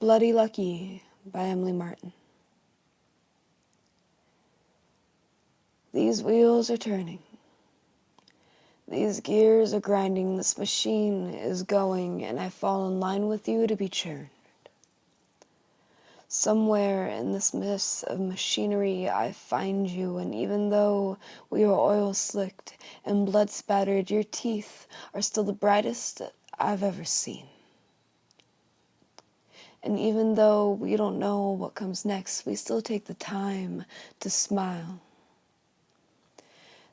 Bloody Lucky by Emily Martin. These wheels are turning. These gears are grinding. This machine is going, and I fall in line with you to be churned. Somewhere in this mist of machinery I find you, and even though we are oil-slicked and blood-spattered, your teeth are still the brightest I've ever seen. And even though we don't know what comes next, we still take the time to smile.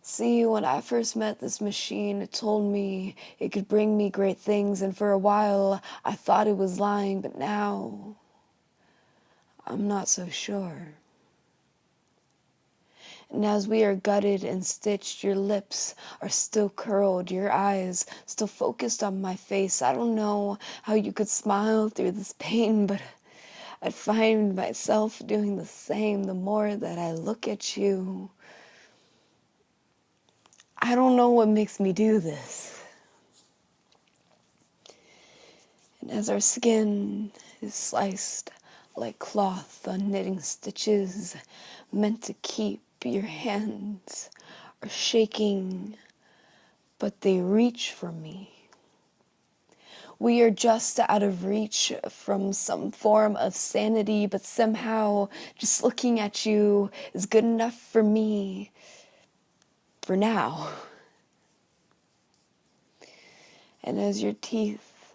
See, when I first met this machine, it told me it could bring me great things, and for a while I thought it was lying, but now I'm not so sure. And as we are gutted and stitched, your lips are still curled, your eyes still focused on my face. I don't know how you could smile through this pain, but I find myself doing the same the more that I look at you. I don't know what makes me do this. And as our skin is sliced like cloth on knitting stitches meant to keep, your hands are shaking, but they reach for me. We are just out of reach from some form of sanity, but somehow just looking at you is good enough for me for now. And as your teeth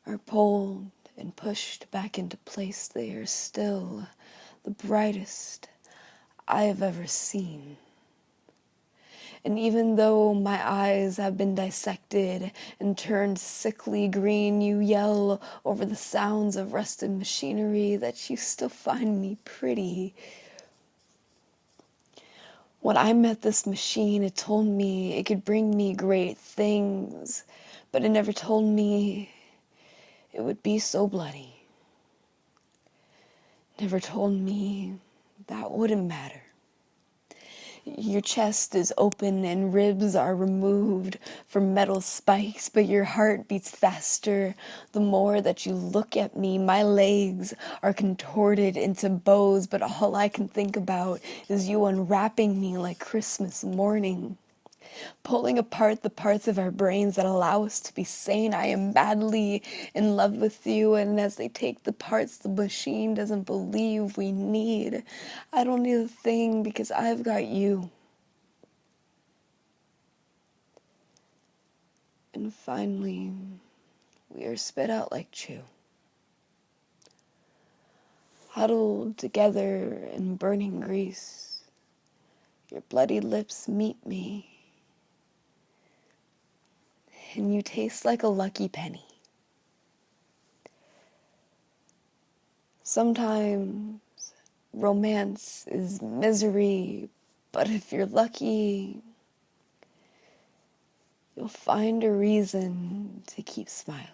are pulled and pushed back into place, they are still the brightest I have ever seen. And even though my eyes have been dissected and turned sickly green, you yell over the sounds of rusted machinery that you still find me pretty. When I met this machine, it told me it could bring me great things, but it never told me it would be so bloody. Never told me that wouldn't matter. Your chest is open and ribs are removed from metal spikes, but your heart beats faster the more that you look at me. My legs are contorted into bows, but all I can think about is you unwrapping me like Christmas morning. Pulling apart the parts of our brains that allow us to be sane. I am madly in love with you, and as they take the parts the machine doesn't believe we need, I don't need a thing because I've got you. And finally, we are spit out like chew. Huddled together in burning grease, your bloody lips meet me. And you taste like a lucky penny. Sometimes romance is misery, but if you're lucky, you'll find a reason to keep smiling.